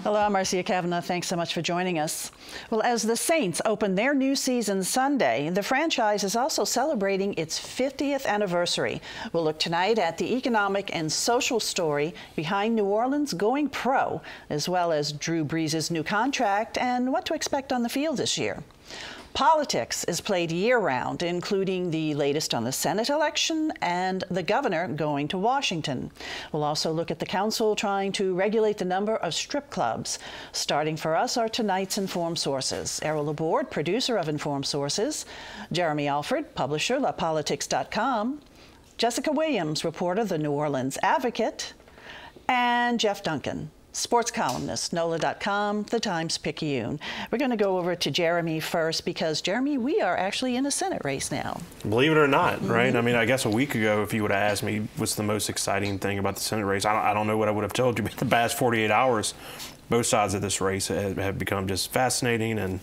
Hello, I'm Marcia Cavanaugh. Thanks so much for joining us. Well, as the Saints open their new season Sunday, the franchise is also celebrating its 50th anniversary. We'll look tonight at the economic and social story behind New Orleans going pro, as well as Drew Brees' new contract and what to expect on the field this year. Politics is played year-round, including the latest on the Senate election and the governor going to Washington. We'll also look at the council trying to regulate the number of strip clubs. Starting for us are tonight's Informed Sources. Errol Laborde, producer of Informed Sources, Jeremy Alford, publisher, LaPolitics.com, Jessica Williams, reporter, The New Orleans Advocate, and Jeff Duncan, sports columnist, NOLA.com, The Times-Picayune. We're going to go over to Jeremy first because, Jeremy, we are actually in a Senate race now. Believe it or not, right? I mean, I guess a week ago, if you would have asked me what's the most exciting thing about the Senate race, I don't know what I would have told you, but the past 48 hours, both sides of this race have become just fascinating and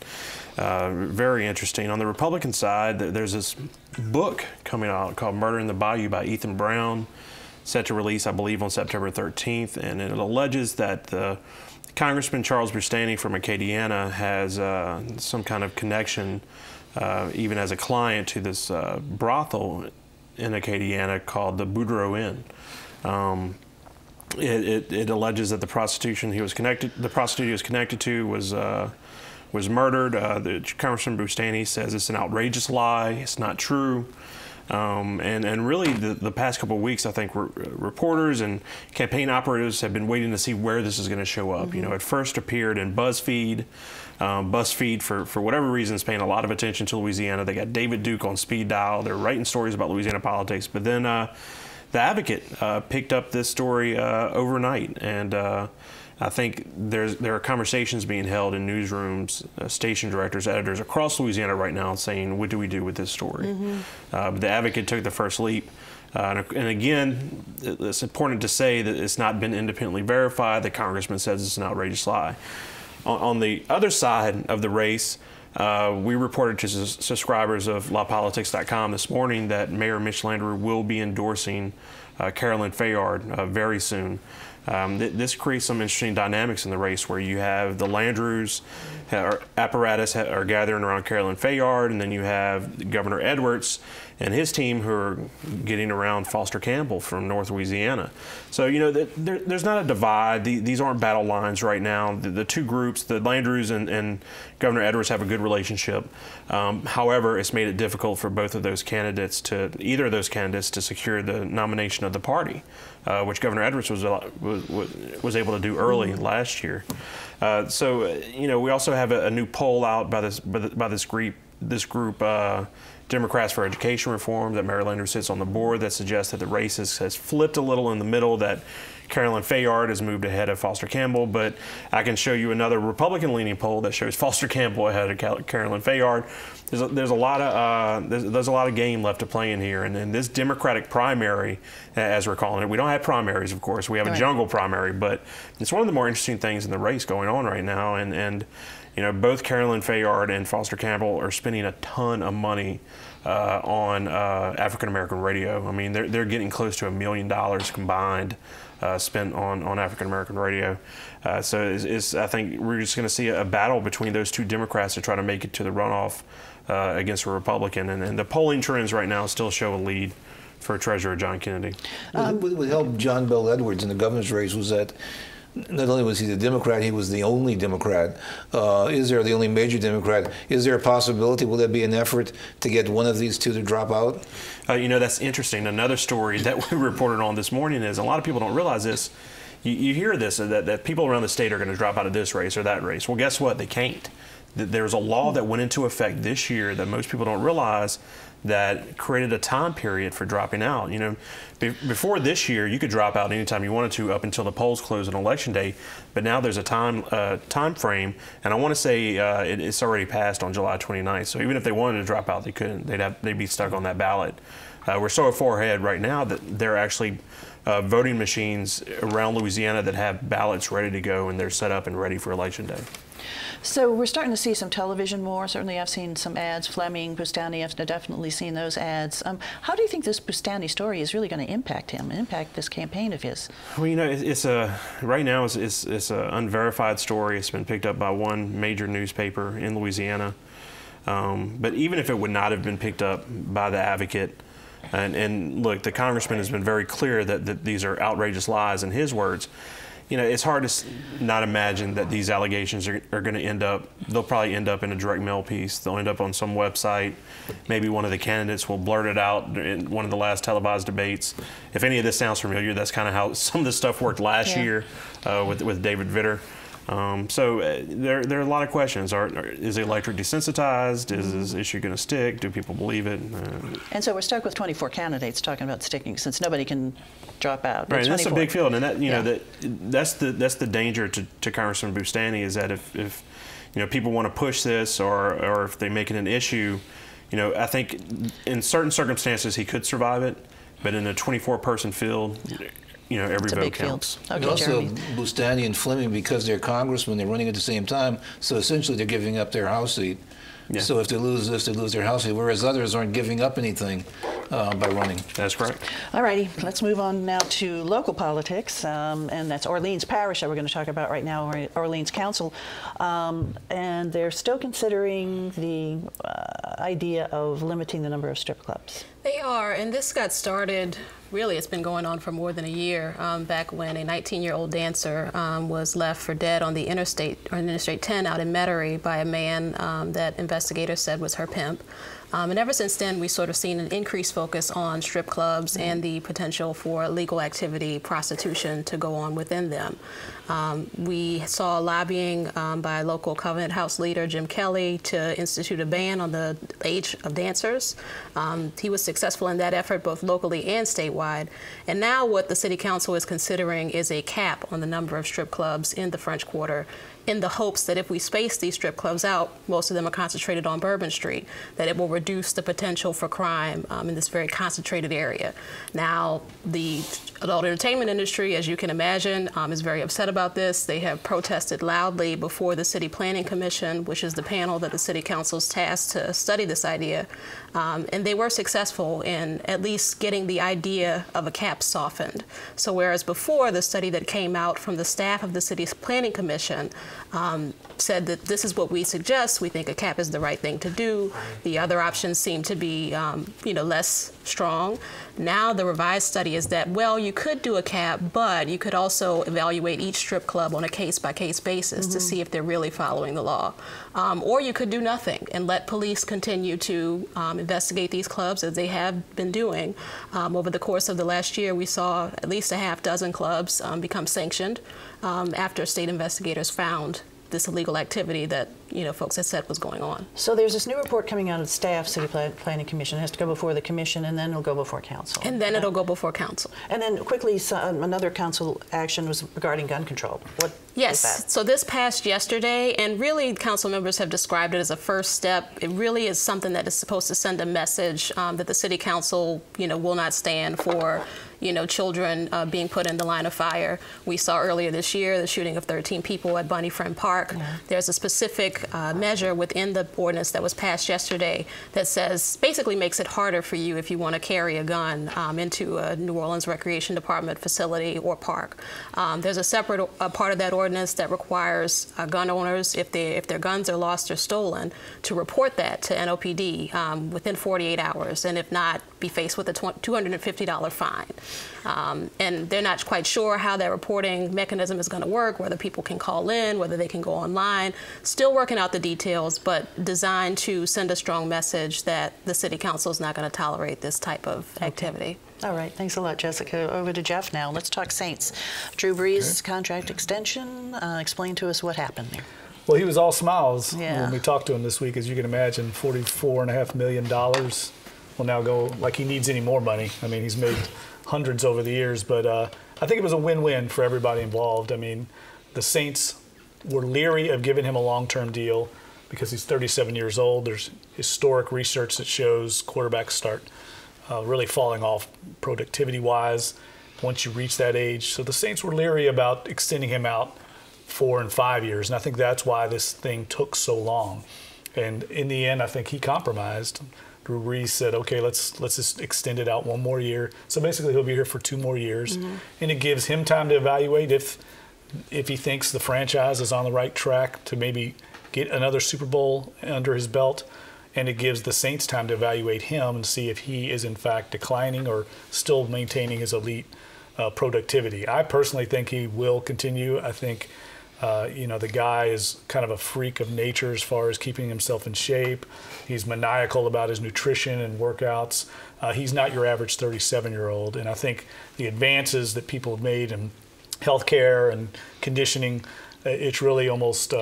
very interesting. On the Republican side, there's this book coming out called Murder in the Bayou by Ethan Brown, set to release, I believe, on September 13th, and it alleges that Congressman Charles Boustany from Acadiana has some kind of connection, even as a client, to this brothel in Acadiana called the Boudreaux Inn. It alleges that the prostitute he was connected to was murdered. The Congressman Boustany says it's an outrageous lie. It's not true. And really, the past couple of weeks, I think reporters and campaign operatives have been waiting to see where this is going to show up. You know, it first appeared in BuzzFeed. BuzzFeed, for whatever reason, is paying a lot of attention to Louisiana. They got David Duke on speed dial. They're writing stories about Louisiana politics. But then the Advocate picked up this story overnight, and I think there are conversations being held in newsrooms, station directors, editors across Louisiana right now saying, what do we do with this story? The Advocate took the first leap. And again, it's important to say that it's not been independently verified. The congressman says it's an outrageous lie. On the other side of the race, we reported to subscribers of LaPolitics.com this morning that Mayor Mitch Landrieu will be endorsing Carolyn Fayard very soon. This creates some interesting dynamics in the race where you have the Landrieu's apparatus are gathering around Carolyn Fayard, and then you have Governor Edwards and his team who are getting around Foster Campbell from North Louisiana. So, you know, there's not a divide. These aren't battle lines right now. The two groups, the Landrieu's and Governor Edwards, have a good relationship. However, it's made it difficult for both of those candidates either of those candidates to secure the nomination of the party, which Governor Edwards was able to do early last year. So, you know, we also have a new poll out by this group, Democrats for Education Reform, that Mary Landrieu sits on the board, that suggests that the race has flipped a little in the middle, that Carolyn Fayard has moved ahead of Foster Campbell. But I can show you another Republican-leaning poll that shows Foster Campbell ahead of Carolyn Fayard. There's a lot of game left to play in here, and this Democratic primary, as we're calling it, we don't have primaries, of course. We have a jungle primary, but it's one of the more interesting things in the race going on right now. And you know, both Carolyn Fayard and Foster Campbell are spending a ton of money on African American radio. I mean, they're getting close to $1 million combined spent on African American radio. So I think we're just going to see a battle between those two Democrats to try to make it to the runoff against a Republican. And the polling trends right now still show a lead for Treasurer John Kennedy. What helped John Bel Edwards in the governor's race was that not only was he the Democrat, he was the only Democrat. Is there the only major Democrat? Is there a possibility, will there be an effort to get one of these two to drop out? You know, that's interesting. Another story that we reported on this morning is a lot of people don't realize this. You hear this, that people around the state are going to drop out of this race or that race. Well, guess what? They can't. There's a law that went into effect this year that most people don't realize that created a time period for dropping out. You know, before this year, you could drop out anytime you wanted to up until the polls close on election day, but now there's a time frame, and I want to say it's already passed on July 29th. So even if they wanted to drop out, they couldn't. They'd be stuck on that ballot. We're so far ahead right now that they're actually voting machines around Louisiana that have ballots ready to go and they're set up and ready for Election Day. So we're starting to see some television more. Certainly I've seen some ads. Fleming, Boustany, I've definitely seen those ads. How do you think this Boustany story is really going to impact him, impact this campaign of his? Well, you know, right now it's an unverified story. It's been picked up by one major newspaper in Louisiana. But even if it would not have been picked up by the Advocate, and look, the congressman has been very clear that these are outrageous lies in his words. You know, it's hard to not imagine that these allegations are going to end up, they'll probably end up in a direct mail piece. They'll end up on some website. Maybe one of the candidates will blurt it out in one of the last televised debates. If any of this sounds familiar, that's kind of how some of this stuff worked last year with David Vitter. So there are a lot of questions. Is the electorate desensitized? Is this issue going to stick? Do people believe it? And so we're stuck with 24 candidates talking about sticking, since nobody can drop out. Right, and that's a big field, and that know that's the danger to Congressman Boustany, is that if you know people want to push this or if they make it an issue, you know, I think in certain circumstances he could survive it, but in a 24-person field. You know, every vote counts. Okay, and also, Jeremy. Boustany and Fleming, because they're congressmen, they're running at the same time. So essentially, they're giving up their House seat. Yeah. So if they lose this, they lose their House seat. Whereas others aren't giving up anything by running. That's correct. All righty, let's move on now to local politics, and that's Orleans Parish that we're going to talk about right now, Orleans Council, and they're still considering the idea of limiting the number of strip clubs. They are, and this got started, really it's been going on for more than a year, back when a 19-year-old dancer was left for dead on the Interstate 10 out in Metairie by a man that investigators said was her pimp. And ever since then, we've sort of seen an increased focus on strip clubs and the potential for illegal activity, prostitution, to go on within them. We saw lobbying by local Covenant House leader Jim Kelly to institute a ban on the age of dancers. He was successful in that effort both locally and statewide. And now what the City Council is considering is a cap on the number of strip clubs in the French Quarter, in the hopes that if we space these strip clubs out, most of them are concentrated on Bourbon Street, that it will reduce the potential for crime in this very concentrated area. Now, the adult entertainment industry, as you can imagine, is very upset about this. They have protested loudly before the City Planning Commission, which is the panel that the City Council's tasked to study this idea. And they were successful in at least getting the idea of a cap softened. So whereas before, the study that came out from the staff of the City's Planning Commission said that this is what we suggest, we think a cap is the right thing to do. The other options seem to be, less strong. Now the revised study is that, well, you could do a cap, but you could also evaluate each strip club on a case-by-case basis to see if they're really following the law. Or you could do nothing and let police continue to investigate these clubs as they have been doing. Over the course of the last year, we saw at least a half dozen clubs become sanctioned after state investigators found this illegal activity that folks had said was going on. So there's this new report coming out of the staff City Planning Commission. It has to go before the commission, and then it'll go before council. And then it'll go before council. And then quickly, another council action was regarding gun control. What is that? So this passed yesterday, and really council members have described it as a first step. It really is something that is supposed to send a message that the city council, will not stand for children being put in the line of fire. We saw earlier this year the shooting of 13 people at Bunny Friend Park. Yeah. There's a specific measure within the ordinance that was passed yesterday that says, basically makes it harder for you if you want to carry a gun into a New Orleans Recreation Department facility or park. There's a separate part of that ordinance that requires gun owners, if their guns are lost or stolen, to report that to NOPD within 48 hours, and if not, be faced with a $250 fine. And they're not quite sure how that reporting mechanism is going to work, whether people can call in, whether they can go online. Still working out the details, but designed to send a strong message that the City Council is not going to tolerate this type of activity. All right, thanks a lot, Jessica. Over to Jeff now. Let's talk Saints. Drew Brees' contract extension. Explain to us what happened there. Well, he was all smiles when we talked to him this week. As you can imagine, $44.5 million will now go like he needs any more money. I mean, he's made hundreds over the years, but I think it was a win-win for everybody involved. I mean, the Saints were leery of giving him a long-term deal because he's 37 years old. There's historic research that shows quarterbacks start really falling off productivity-wise. once you reach that age. So the Saints were leery about extending him out 4 and 5 years, and I think that's why this thing took so long. And in the end, I think he compromised. Drew Brees said, okay, let's just extend it out 1 more year. So basically he'll be here for 2 more years. And it gives him time to evaluate if he thinks the franchise is on the right track to maybe get another Super Bowl under his belt. And it gives the Saints time to evaluate him and see if he is in fact declining or still maintaining his elite productivity. I personally think he will continue. I think the guy is kind of a freak of nature as far as keeping himself in shape. He's maniacal about his nutrition and workouts. He's not your average 37-year-old. And I think the advances that people have made in healthcare and conditioning, it's really almost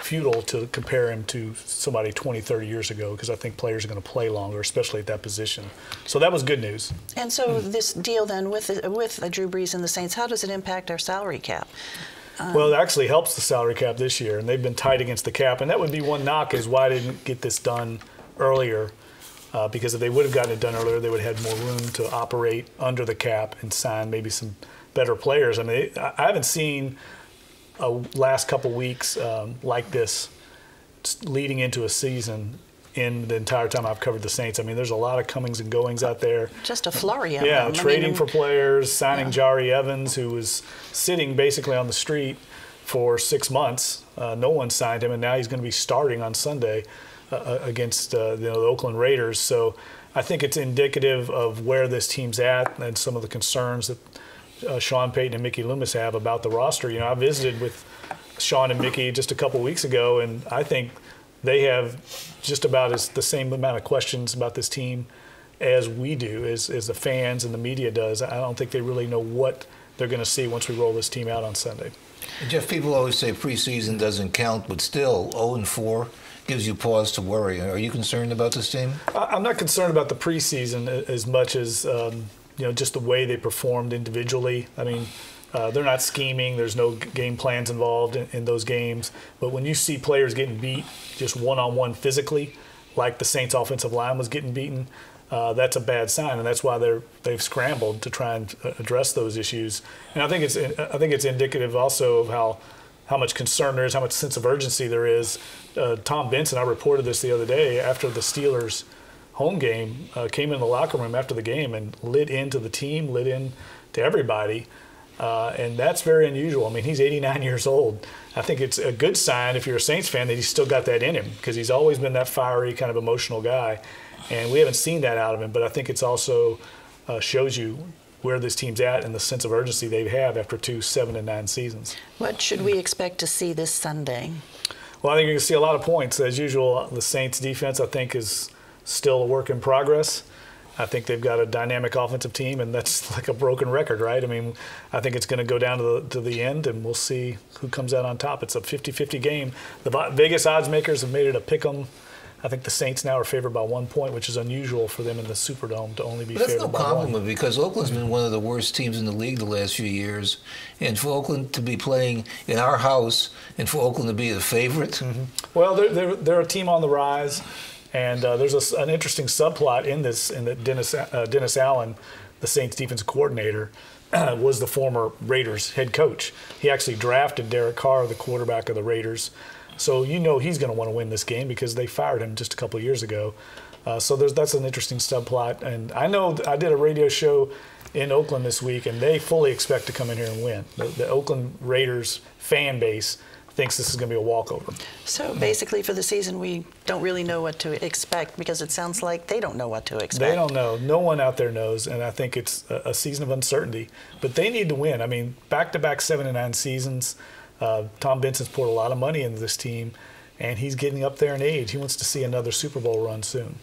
futile to compare him to somebody 20, 30 years ago, because I think players are going to play longer, especially at that position. So that was good news. And so this deal then with Drew Brees and the Saints, how does it impact our salary cap? Well, it actually helps the salary cap this year, and they've been tight against the cap. And that would be one knock, is why they didn't get this done earlier. Because if they would have gotten it done earlier, they would have had more room to operate under the cap and sign maybe some better players. I mean, I haven't seen a last couple weeks like this leading into a season in the entire time I've covered the Saints. I mean, there's a lot of comings and goings out there. Just a flurry of them. Yeah, trading for players, signing Jari Evans, who was sitting basically on the street for 6 months. No one signed him, and now he's going to be starting on Sunday against the Oakland Raiders. So I think it's indicative of where this team's at and some of the concerns that Sean Payton and Mickey Loomis have about the roster. You know, I visited with Sean and Mickey just a couple weeks ago, and I think they have just about the same amount of questions about this team as we do, as the fans and the media does. I don't think they really know what they're going to see once we roll this team out on Sunday. Jeff, people always say preseason doesn't count, but still 0-4 gives you pause to worry. Are you concerned about this team? I'm not concerned about the preseason as much as just the way they performed individually. I mean, they're not scheming. There's no game plans involved in those games. But when you see players getting beat just one-on-one physically, like the Saints' offensive line was getting beaten, that's a bad sign, and that's why they've scrambled to try and address those issues. And I think it's indicative also of how much concern there is, how much sense of urgency there is. Tom Benson, I reported this the other day after the Steelers' home game, came in the locker room after the game and lit into the team, lit in to everybody. And that's very unusual. I mean, he's 89 years old. I think it's a good sign if you're a Saints fan that he's still got that in him, because he's always been that fiery, kind of emotional guy. And we haven't seen that out of him. But I think it's also shows you where this team's at and the sense of urgency they have after 2 7-9 seasons. What should we expect to see this Sunday? Well, I think you're going to see a lot of points. As usual, the Saints' defense, I think, is still a work in progress. I think they've got a dynamic offensive team, and that's like a broken record, right? I mean, I think it's going to go down to the end, and we'll see who comes out on top. It's a 50-50 game. The Vegas odds makers have made it a pick 'em. I think the Saints now are favored by 1 point, which is unusual for them in the Superdome to only be favored by 1. That's no compliment, because Oakland's been one of the worst teams in the league the last few years. And for Oakland to be playing in our house and for Oakland to be the favorite. Mm-hmm. Well, they're a team on the rise. And there's an interesting subplot in this, in that Dennis Allen, the Saints defensive coordinator, was the former Raiders head coach. He actually drafted Derek Carr, the quarterback of the Raiders. So you know he's going to want to win this game because they fired him just a couple of years ago. So that's an interesting subplot. And I know I did a radio show in Oakland this week, and they fully expect to come in here and win. The Oakland Raiders fan base thinks this is going to be a walkover. So basically for the season, we don't really know what to expect, because it sounds like they don't know what to expect. They don't know. No one out there knows, and I think it's a season of uncertainty. But they need to win. I mean, back-to-back 7-9 seasons. Tom Benson's poured a lot of money into this team, and he's getting up there in age. He wants to see another Super Bowl run soon.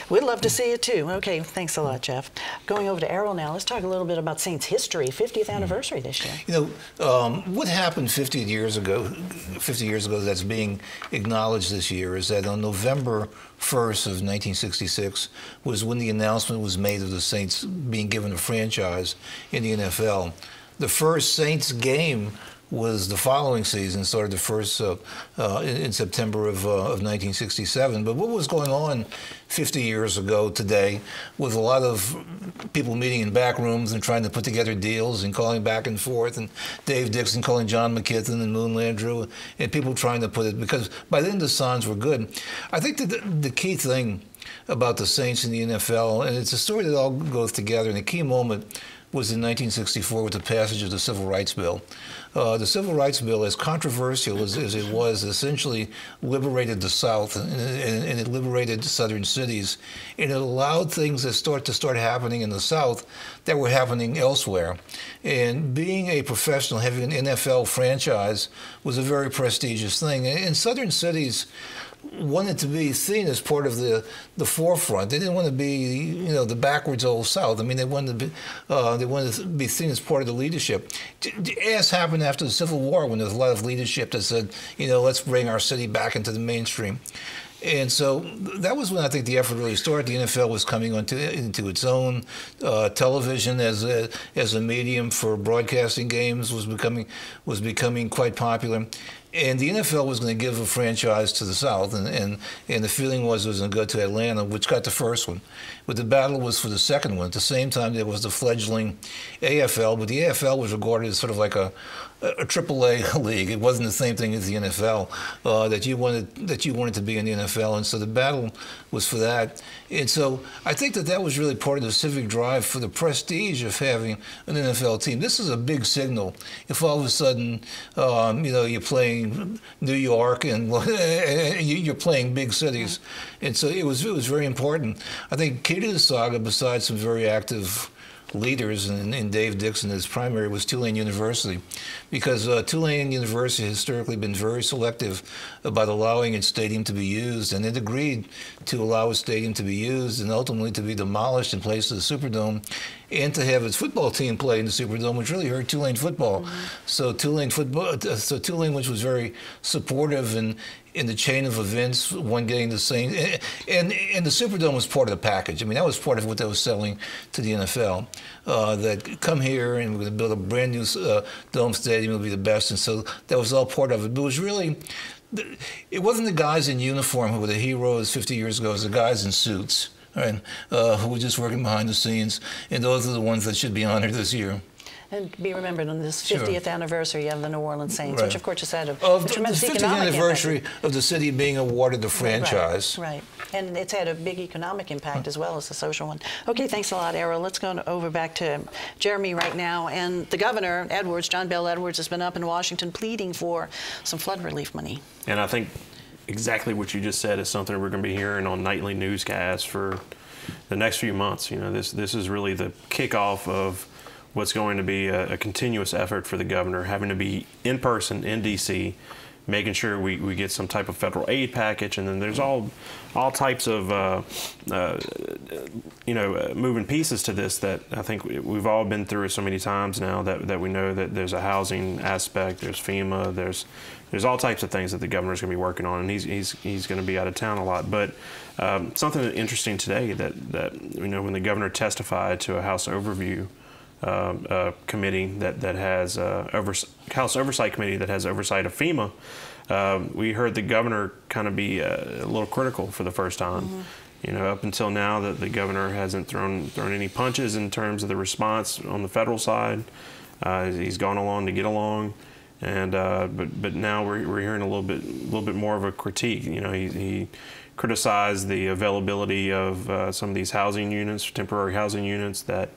We'd love to see it too. Okay, thanks a lot, Jeff. Going over to Errol now, let's talk a little bit about Saints history, 50th anniversary this year. You know, what happened 50 years ago that's being acknowledged this year is that on November 1st of 1966 was when the announcement was made of the Saints being given a franchise in the NFL. The first Saints game was the following season, started the first in September of 1967. But what was going on 50 years ago today, with a lot of people meeting in back rooms and trying to put together deals and calling back and forth, and Dave Dixon calling John McKithen and Moon Landrieu, and people trying to put it, because by then the signs were good. I think that the key thing about the Saints in the NFL, and it's a story that all goes together, and the key moment was in 1964 with the passage of the Civil Rights Bill. The Civil Rights Bill, as controversial as it was, essentially liberated the South, and it liberated southern cities, and it allowed things to start happening in the South that were happening elsewhere. And being a professional, having an NFL franchise was a very prestigious thing. And southern cities wanted to be seen as part of the forefront. They didn't want to be, the backwards old South. I mean, they wanted to be seen as part of the leadership. As happened after the Civil War, when there was a lot of leadership that said, let's bring our city back into the mainstream. And so that was when I think the effort really started. The NFL was coming into its own. Television as a medium for broadcasting games was becoming quite popular. And the NFL was going to give a franchise to the South, and the feeling was it was going to go to Atlanta, which got the first one. But the battle was for the second one. At the same time, there was the fledgling AFL, but the AFL was regarded as sort of like a AAA league. It wasn't the same thing as the NFL, that you wanted to be in the NFL, and so the battle was for that. And so I think that was really part of the civic drive for the prestige of having an NFL team. This is a big signal. If all of a sudden, you're playing New York and you're playing big cities, and so it was very important. I think key to the saga, besides some very active leaders, and Dave Dixon, his primary, was Tulane University, because Tulane University has historically been very selective about allowing its stadium to be used, and it agreed to allow its stadium to be used and ultimately to be demolished in place of the Superdome, and to have its football team play in the Superdome, which really hurt Tulane football. Mm-hmm. So Tulane, which was very supportive in the chain of events, one getting the same, and the Superdome was part of the package. I mean, that was part of what they were selling to the NFL. That come here and we're going to build a brand new dome stadium, it'll be the best, and so that was all part of it. But it was really, it wasn't the guys in uniform who were the heroes 50 years ago. It was the guys in suits, right, who were just working behind the scenes, and those are the ones that should be honored this year. And be remembered on this 50th anniversary of the New Orleans Saints, right, which of course has had a tremendous the 50th economic anniversary impact. of the city being awarded the franchise. Right. And it's had a big economic impact as well as a social one. Okay, thanks a lot, Errol. Let's go over back to Jeremy right now. And the governor, Edwards, John Bel Edwards, has been up in Washington pleading for some flood relief money. And I think exactly what you just said is something we're going to be hearing on nightly newscasts for the next few months. This is really the kickoff of what's going to be a continuous effort for the governor, having to be in person in D.C., making sure we get some type of federal aid package, and then there's all types of moving pieces to this that I think we've all been through so many times now that we know that there's a housing aspect, there's FEMA, there's all types of things that the governor's going to be working on, and he's going to be out of town a lot. But something interesting today that when the governor testified to a House overview committee that has House Oversight Committee that has oversight of FEMA, we heard the governor kind of be a little critical for the first time. Mm-hmm. Up until now, that the governor hasn't thrown any punches in terms of the response on the federal side. He's gone along to get along, and but now we're hearing a little bit more of a critique. He criticized the availability of some of these housing units, temporary housing units, that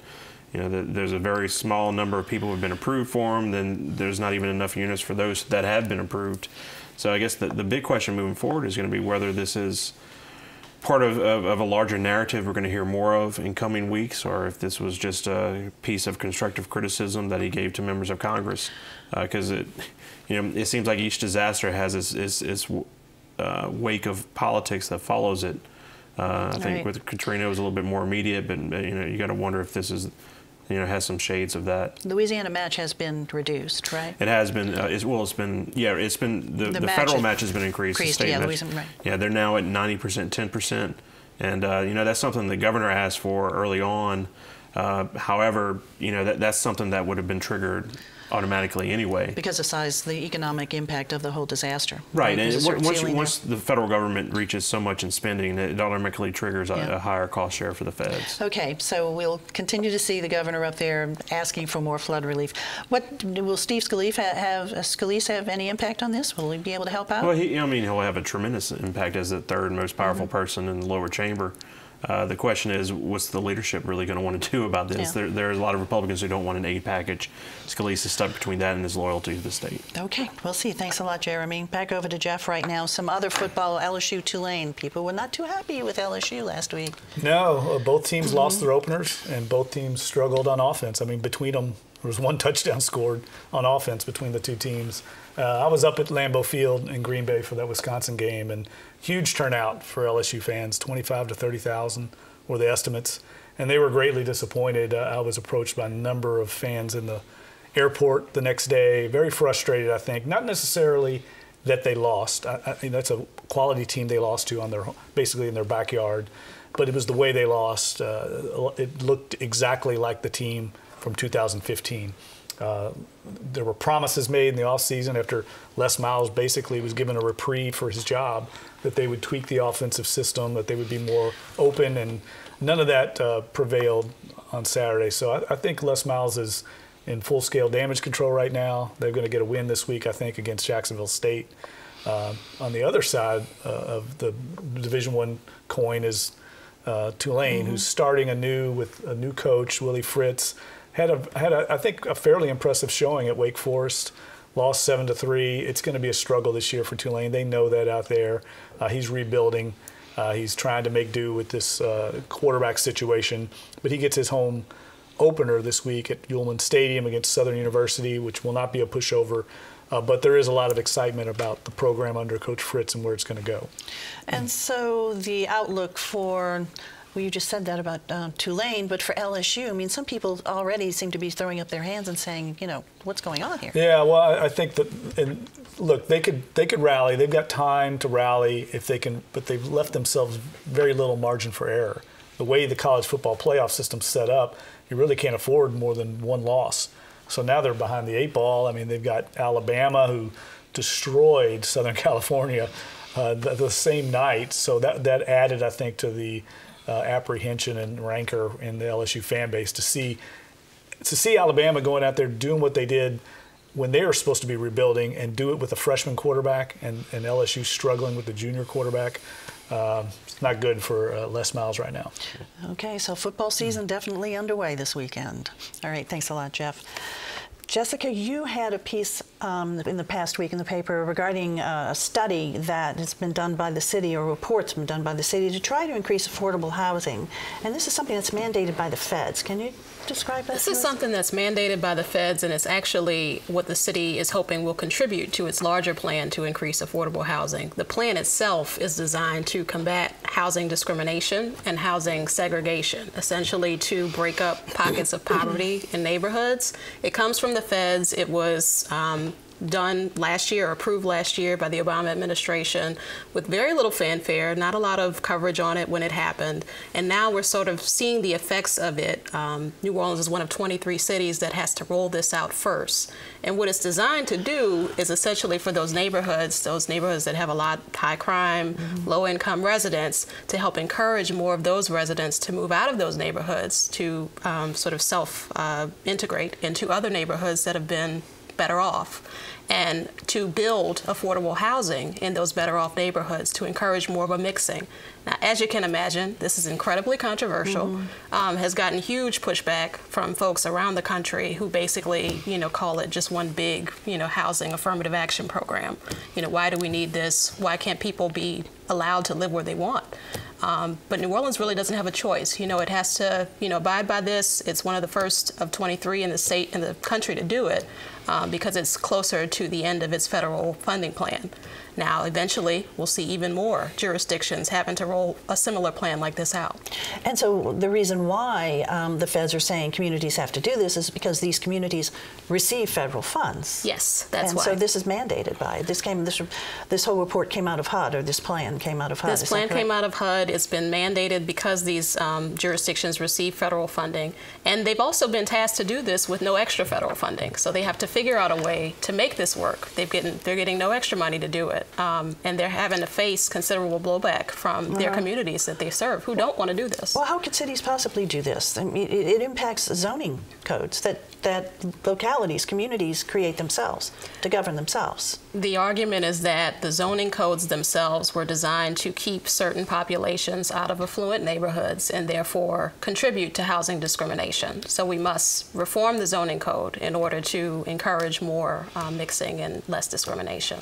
there's a very small number of people who have been approved for them, then there's not even enough units for those that have been approved. So I guess the big question moving forward is going to be whether this is part of a larger narrative we're going to hear more of in coming weeks, or if this was just a piece of constructive criticism that he gave to members of Congress. Because it seems like each disaster has its wake of politics that follows it. I think with Katrina it was a little bit more immediate, but you got to wonder if this is has some shades of that. Louisiana match has been reduced, right? It has been. The federal match has been increased. The state match, right. Yeah, they're now at 90%, 10%, and that's something the governor asked for early on. However, that's something that would have been triggered automatically anyway. Because of size, the economic impact of the whole disaster. Right, and once the federal government reaches so much in spending, it automatically triggers a higher cost share for the feds. Okay, so we'll continue to see the governor up there asking for more flood relief. What will Steve Scalise have any impact on this? Will he be able to help out? Well, he'll have a tremendous impact as the third most powerful person in the lower chamber. The question is, what's the leadership really going to want to do about this? Yeah. There are a lot of Republicans who don't want an aid package. Scalise is stuck between that and his loyalty to the state. Okay, we'll see. Thanks a lot, Jeremy. Back over to Jeff right now. Some other football, LSU Tulane. People were not too happy with LSU last week. No, both teams lost their openers, and both teams struggled on offense. I mean, between them, there was one touchdown scored on offense between the two teams. I was up at Lambeau Field in Green Bay for that Wisconsin game, and huge turnout for LSU fans, 25 to 30,000 were the estimates, and they were greatly disappointed. I was approached by a number of fans in the airport the next day, very frustrated, I think. Not necessarily that they lost. I mean, that's a quality team they lost to basically in their backyard, but it was the way they lost. It looked exactly like the team from 2015. There were promises made in the offseason after Les Miles basically was given a reprieve for his job that they would tweak the offensive system, that they would be more open, and none of that prevailed on Saturday. So I think Les Miles is in full-scale damage control right now. They're going to get a win this week, I think, against Jacksonville State. On the other side of the Division I coin is Tulane, who's starting anew with a new coach, Willie Fritz. Had I think a fairly impressive showing at Wake Forest. Lost 7-3. It's going to be a struggle this year for Tulane. They know that out there. He's rebuilding. He's trying to make do with this quarterback situation. But he gets his home opener this week at Ullman Stadium against Southern University, which will not be a pushover. But there is a lot of excitement about the program under Coach Fritz and where it's going to go. And so the outlook for, well, you just said that about Tulane, but for LSU, I mean, some people already seem to be throwing up their hands and saying, you know, what's going on here? Yeah, well, I think that, and look, they could rally. They've got time to rally if they can, but they've left themselves very little margin for error. The way the college football playoff system's set up, you really can't afford more than one loss. So now they're behind the 8 ball. I mean, they've got Alabama, who destroyed Southern California the same night. So that added, I think, to the apprehension and rancor in the LSU fan base to see Alabama going out there doing what they did when they were supposed to be rebuilding and do it with a freshman quarterback and LSU struggling with the junior quarterback. It's not good for Les Miles right now. Okay, so football season definitely underway this weekend. All right, thanks a lot, Jeff. Jessica, you had a piece in the past week in the paper regarding a study that has been done by the city, or reports been done by the city, to try to increase affordable housing. And this is something that's mandated by the feds. Can you describe that? This is something that's mandated by the feds, and it's actually what the city is hoping will contribute to its larger plan to increase affordable housing. The plan itself is designed to combat housing discrimination and housing segregation, essentially to break up pockets of poverty in neighborhoods. It comes from the feds. It was done last year, or approved last year by the Obama administration with very little fanfare, not a lot of coverage on it when it happened. And now we're sort of seeing the effects of it. New Orleans is one of 23 cities that has to roll this out first. And what it's designed to do is essentially for those neighborhoods that have a lot high crime, low income residents, to help encourage more of those residents to move out of those neighborhoods to sort of self-integrate into other neighborhoods that have been better off, and to build affordable housing in those better off neighborhoods to encourage more of a mixing. Now, as you can imagine, this is incredibly controversial, has gotten huge pushback from folks around the country who basically, call it just one big, housing affirmative action program. Why do we need this? Why can't people be allowed to live where they want? But New Orleans really doesn't have a choice. It has to, abide by this. It's one of the first of 23 in the state, in the country to do it, because it's closer to the end of its federal funding plan. Now, eventually, we'll see even more jurisdictions having to roll a similar plan like this out. And so the reason why the feds are saying communities have to do this is because these communities receive federal funds. Yes, that's why. And so this is mandated by it. This whole report came out of HUD, or this plan came out of HUD. This plan came out of HUD. It's been mandated because these jurisdictions receive federal funding. And they've also been tasked to do this with no extra federal funding. So they have to figure out a way to make this work. They're getting no extra money to do it, and they're having to face considerable blowback from their communities that they serve who don't want to do this. Well, how could cities possibly do this? I mean, it impacts zoning codes that localities, communities create themselves to govern themselves. The argument is that the zoning codes themselves were designed to keep certain populations out of affluent neighborhoods and therefore contribute to housing discrimination. So we must reform the zoning code in order to encourage more mixing and less discrimination.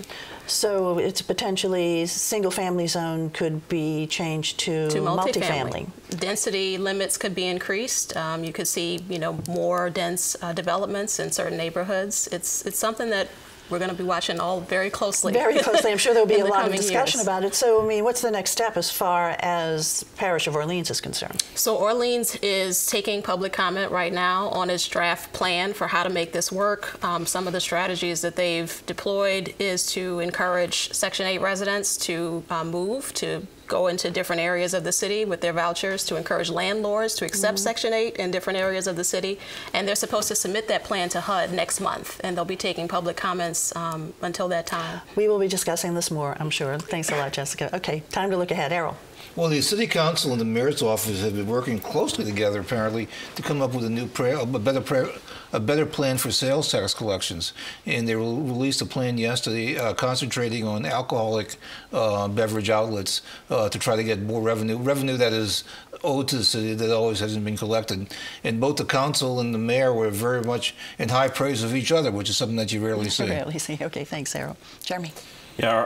So it's potentially single-family zone could be changed to multifamily. Density limits could be increased. You could see, more dense developments in certain neighborhoods. It's something that we're going to be watching all very closely. Very closely. I'm sure there'll be a lot of discussion years about it. So, I mean, what's the next step as far as Parish of Orleans is concerned? So Orleans is taking public comment right now on its draft plan for how to make this work. Some of the strategies that they've deployed is to encourage Section 8 residents to move, to go into different areas of the city with their vouchers, to encourage landlords to accept Section 8 in different areas of the city. And they're supposed to submit that plan to HUD next month, and they'll be taking public comments until that time. We will be discussing this more, I'm sure. Thanks a lot, Jessica. Okay, time to look ahead. Errol. Well, the city council and the mayor's office have been working closely together, apparently, to come up with a better plan for sales tax collections. And they released a plan yesterday concentrating on alcoholic beverage outlets to try to get more revenue that is owed to the city that always hasn't been collected. And both the council and the mayor were very much in high praise of each other, which is something that you rarely see. Rarely see. Okay, thanks, Errol. Jeremy. Yeah,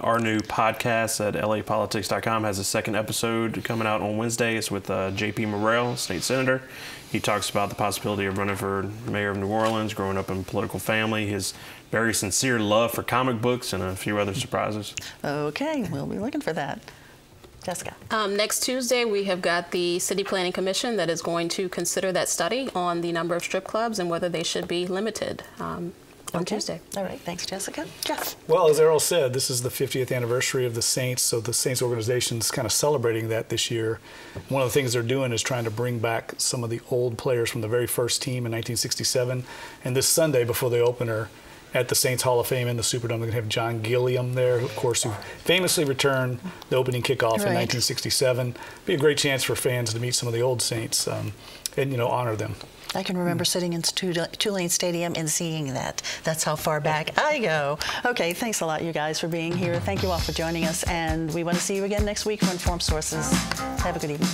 our new podcast at lapolitics.com has a second episode coming out on Wednesday. It's with J.P. Morrell, state senator. He talks about the possibility of running for mayor of New Orleans, growing up in a political family, his very sincere love for comic books, and a few other surprises. Okay, we'll be looking for that. Jessica. Next Tuesday, we have got the City Planning Commission that is going to consider that study on the number of strip clubs and whether they should be limited. On Tuesday. All right. Thanks, Jessica. Jeff. Well, as Errol said, this is the 50th anniversary of the Saints, so the Saints organization's kind of celebrating that this year. One of the things they're doing is trying to bring back some of the old players from the very first team in 1967. And this Sunday, before the opener at the Saints Hall of Fame in the Superdome, they're going to have John Gilliam there, of course, who famously returned the opening kickoff in 1967. Be a great chance for fans to meet some of the old Saints and, honor them. I can remember sitting in Tulane Stadium and seeing that. That's how far back I go. Okay, thanks a lot, you guys, for being here. Thank you all for joining us, and we want to see you again next week for Informed Sources. Have a good evening.